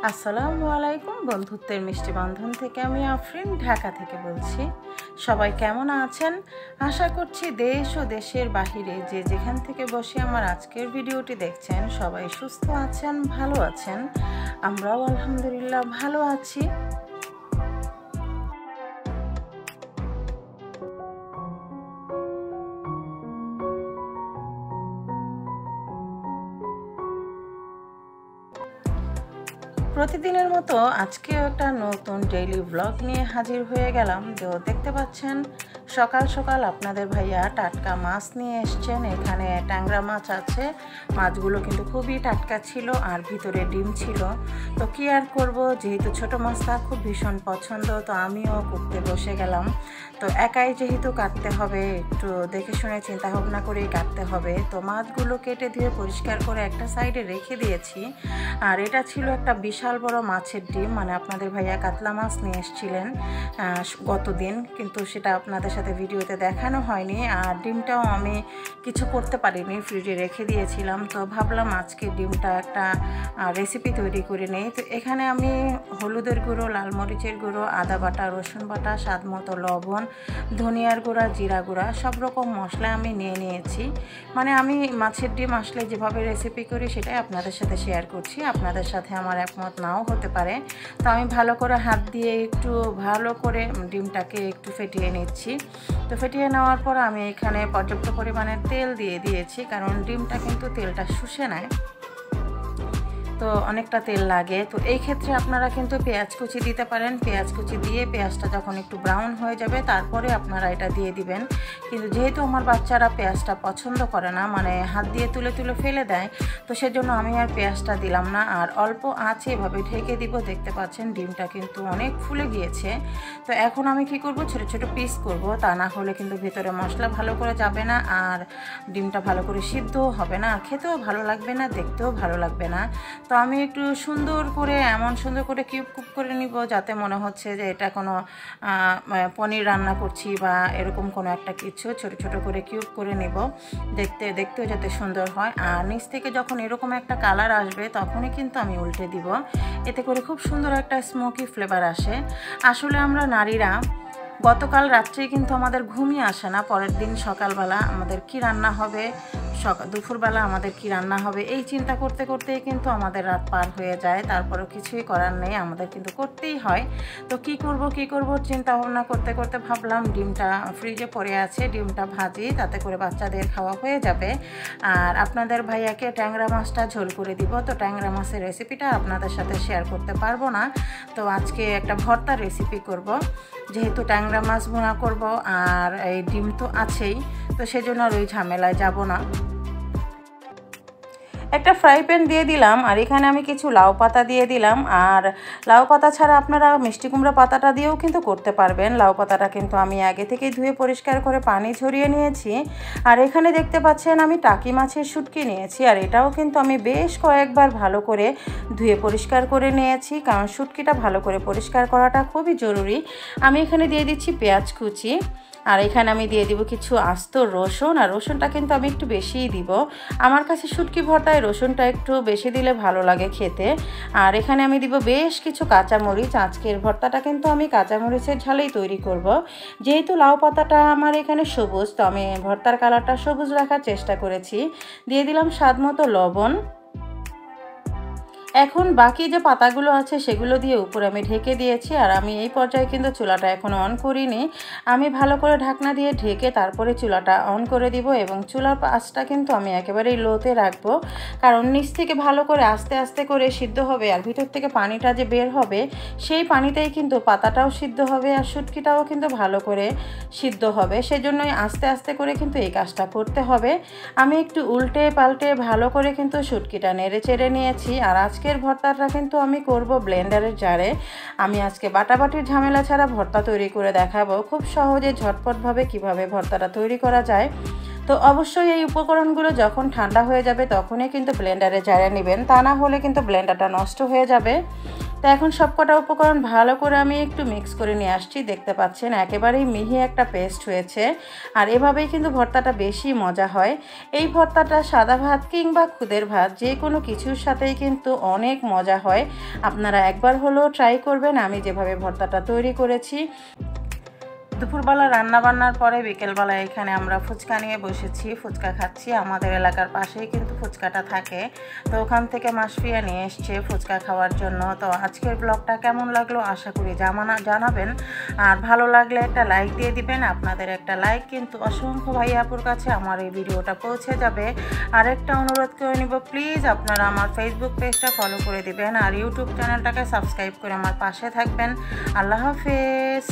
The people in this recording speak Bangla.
আসসালামু আলাইকুম। বন্ধুত্বের মিষ্টি বন্ধন থেকে আমি আফরিন ঢাকা থেকে বলছি। সবাই কেমন আছেন? আশা করছি দেশ ও দেশের বাহিরে যে যেখান থেকে বসে আমার আজকের ভিডিওটি দেখছেন সবাই সুস্থ আছেন, ভালো আছেন। আমরাও আলহামদুলিল্লাহ ভালো আছি। প্রতিদিনের মতো আজকেও একটা নতুন ডেইলি ব্লগ নিয়ে হাজির হয়ে গেলাম। তো দেখতে পাচ্ছেন সকাল সকাল আপনাদের ভাইয়া টাটকা মাছ নিয়ে এসছেন। এখানে ট্যাংরা মাছ আছে, মাছগুলো কিন্তু খুবই টাটকা ছিল আর ভিতরে ডিম ছিল। তো কি আর করব, যেহেতু ছোটো মাছটা খুব ভীষণ পছন্দ, তো আমিও করতে বসে গেলাম। তো একাই যেহেতু কাটতে হবে, একটু দেখে শুনে চিন্তা ভাবনা করেই কাটতে হবে। তো মাছগুলো কেটে ধুয়ে পরিষ্কার করে একটা সাইডে রেখে দিয়েছি। আর এটা ছিল একটা বিশাল বড় মাছের ডিম, মানে আপনাদের ভাইয়া কাতলা মাছ নিয়ে এসেছিলেন গতদিন, কিন্তু সেটা আপনাদের সাথে ভিডিওতে দেখানো হয়নি। আর ডিমটাও আমি কিছু করতে পারিনি, ফ্রিজে রেখে দিয়েছিলাম। তো ভাবলাম আজকে ডিমটা একটা রেসিপি তৈরি করে নেই। তো এখানে আমি হলুদের গুঁড়ো, লাল মরিচের গুঁড়ো, আদা বাটা, রসুন বাটা, স্বাদ মতো লবণ, ধনিয়ার গুঁড়া, জিরা গুঁড়া, সব রকম মশলা আমি নিয়ে নিয়েছি। মানে আমি মাছের ডিম আসলে যেভাবে রেসিপি করি সেটাই আপনাদের সাথে শেয়ার করছি। আপনাদের সাথে আমার একমত নাও হতে পারে। তো আমি ভালো করে হাত দিয়ে একটু ভালো করে ডিমটাকে একটু ফেটিয়ে নিচ্ছি। তো ফেটিয়ে নেওয়ার পর আমি এখানে পর্যাপ্ত পরিমাণে তেল দিয়ে দিয়েছি, কারণ ডিমটা কিন্তু তেলটা শুষে নেয়, তো অনেকটা তেল লাগে। তো এই ক্ষেত্রে আপনারা কিন্তু পেঁয়াজ কুচি দিতে পারেন। পেঁয়াজ কুচি দিয়ে পেঁয়াজটা যখন একটু ব্রাউন হয়ে যাবে তারপরে আপনারা এটা দিয়ে দিবেন। কিন্তু যেহেতু আমার বাচ্চারা পেঁয়াজটা পছন্দ করে না, মানে হাত দিয়ে তুলে তুলে ফেলে দেয়, তো সেজন্য আমি আর পেঁয়াজটা দিলাম না। আর অল্প আঁচে এভাবে ঢেকে দিব। দেখতে পাচ্ছেন ডিমটা কিন্তু অনেক ফুলে গিয়েছে। তো এখন আমি কি করব, ছোট ছোট পিস করব, তা না হলে কিন্তু ভিতরে মশলা ভালো করে যাবে না, আর ডিমটা ভালো করে সিদ্ধও হবে না, আর খেতেও ভালো লাগবে না, দেখতেও ভালো লাগবে না। তো আমি একটু সুন্দর করে এমন সুন্দর করে কিউব কিউব করে নিব, যাতে মনে হচ্ছে যে এটা কোনো পনির রান্না করছি বা এরকম কোনো একটা কিছু। ছোট ছোট করে কিউব করে নিব, দেখতেও যাতে সুন্দর হয়। আর নিচ থেকে যখন এরকম একটা কালার আসবে তখনই কিন্তু আমি উল্টে দিব, এতে করে খুব সুন্দর একটা স্মোকি ফ্লেভার আসে। আসলে আমরা নারীরা গতকাল রাত্রেই কিন্তু আমাদের ঘুমিয়ে আসে না, পরের দিন সকালবেলা আমাদের কি রান্না হবে, দুপুরবেলা আমাদের কি রান্না হবে, এই চিন্তা করতে করতেই কিন্তু আমাদের রাত পার হয়ে যায়। তারপরেও কিছুই করার নেই, আমাদের কিন্তু করতেই হয়। তো কি করব চিন্তা ভাবনা করতে করতে ভাবলাম ডিমটা ফ্রিজে পড়ে আছে, ডিমটা ভাজি, তাতে করে বাচ্চাদের খাওয়া হয়ে যাবে। আর আপনাদের ভাইয়াকে ট্যাংরা মাছটা ঝোল করে দিব। তো ট্যাংরা মাছের রেসিপিটা আপনাদের সাথে শেয়ার করতে পারবো না, তো আজকে একটা ভর্তার রেসিপি করব। যেহেতু ট্যাংরা মাছ ভুনা করব আর এই ডিম তো আছেই, তো সেজন্য আর ওই ঝামেলায় যাব না। একটা ফ্রাই প্যান দিয়ে দিলাম, আর এখানে আমি কিছু লাউ পাতা দিয়ে দিলাম। আর লাউ পাতা ছাড়া আপনারা মিষ্টি কুমড়া পাতাটা দিয়েও কিন্তু করতে পারবেন। লাউ পাতাটা কিন্তু আমি আগে থেকেই ধুয়ে পরিষ্কার করে পানি ঝরিয়ে নিয়েছি। আর এখানে দেখতে পাচ্ছেন আমি টাকি মাছের শুটকি নিয়েছি, আর এটাও কিন্তু আমি বেশ কয়েকবার ভালো করে ধুয়ে পরিষ্কার করে নিয়েছি, কারণ শুটকিটা ভালো করে পরিষ্কার করাটা খুবই জরুরি। আমি এখানে দিয়ে দিচ্ছি পেঁয়াজ কুচি, আর এখানে আমি দিয়ে দিব কিছু আস্ত রসুন। আর রসুনটা কিন্তু আমি একটু বেশিই দিব, আমার কাছে শুটকি ভর্তায় রসুনটা একটু বেশি দিলে ভালো লাগে খেতে। আর এখানে আমি দিব বেশ কিছু কাঁচামরিচ। আজকের ভর্তাটা কিন্তু আমি কাঁচামরিচের ঝালেই তৈরি করব। যেহেতু লাউ পাতাটা আমার এখানে সবুজ, তো আমি ভর্তার কালারটা সবুজ রাখার চেষ্টা করেছি। দিয়ে দিলাম স্বাদ মতো লবণ। এখন বাকি যে পাতাগুলো আছে সেগুলো দিয়ে উপরে আমি ঢেকে দিয়েছি। আর আমি এই পর্যায়ে কিন্তু চুলাটা এখনও অন করিনি, আমি ভালো করে ঢাকনা দিয়ে ঢেকে তারপরে চুলাটা অন করে দিব। এবং চুলার আঁচটা কিন্তু আমি একেবারেই লোতে রাখবো, কারণ নিচ থেকে ভালো করে আস্তে আস্তে করে সিদ্ধ হবে, আর ভিতর থেকে পানিটা যে বের হবে সেই পানিতেই কিন্তু পাতাটাও সিদ্ধ হবে, আর শুটকিটাও কিন্তু ভালো করে সিদ্ধ হবে। সেজন্যই আস্তে আস্তে করে কিন্তু এই কাজটা করতে হবে। আমি একটু উল্টে পাল্টে ভালো করে কিন্তু শুটকিটা নেড়ে চেড়ে নিয়েছি। আর আজকের ভর্তাটা কিন্তু আমি করব ব্লেন্ডারের জারে। আমি আজকে বাটাবাটির ঝামেলা ছাড়া ভর্তা তৈরি করে দেখাবো, খুব সহজে ঝটপটভাবে কিভাবে ভর্তাটা তৈরি করা যায়। তো অবশ্যই এই উপকরণগুলো যখন ঠান্ডা হয়ে যাবে তখনই কিন্তু ব্লেন্ডারে জারে নেবেন, তা না হলে কিন্তু ব্লেন্ডারটা নষ্ট হয়ে যাবে। তো তো এখন সবকটা উপকরণ ভালো করে আমি একটু মিক্স করে নিয়ে আসছি। দেখতে পাচ্ছেন একেবারেই মিহি একটা পেস্ট হয়েছে। আর এভাবেই কিন্তু ভর্তাটা বেশি মজা হয়। এই ভর্তাটা সাদা ভাত কিংবা খুদের ভাত যে কোনো কিছুর সাথেই কিন্তু অনেক মজা হয়। আপনারা একবার হলেও ট্রাই করবেন আমি যেভাবে ভর্তাটা তৈরি করেছি। দুপুরবেলা রান্না বান্নার পরে বিকেলবেলা এখানে আমরা ফুচকা নিয়ে বসেছি, ফুচকা খাচ্ছি। আমাদের এলাকার পাশেই কিন্তু ফুচকাটা থাকে, তো ওখান থেকে মাসফিয়া নিয়ে এসছে ফুচকা খাওয়ার জন্য। তো আজকের ব্লগটা কেমন লাগলো আশা করি জানাবেন, আর ভালো লাগলে একটা লাইক দিয়ে দিবেন। আপনাদের একটা লাইক কিন্তু অসংখ্য ভাই আপুর কাছে আমার এই ভিডিওটা পৌঁছে যাবে। আর একটা অনুরোধ করে নিব, প্লিজ আপনারা আমার ফেসবুক পেজটা ফলো করে দিবেন আর ইউটিউব চ্যানেলটাকে সাবস্ক্রাইব করে আমার পাশে থাকবেন। আল্লাহ হাফেজ।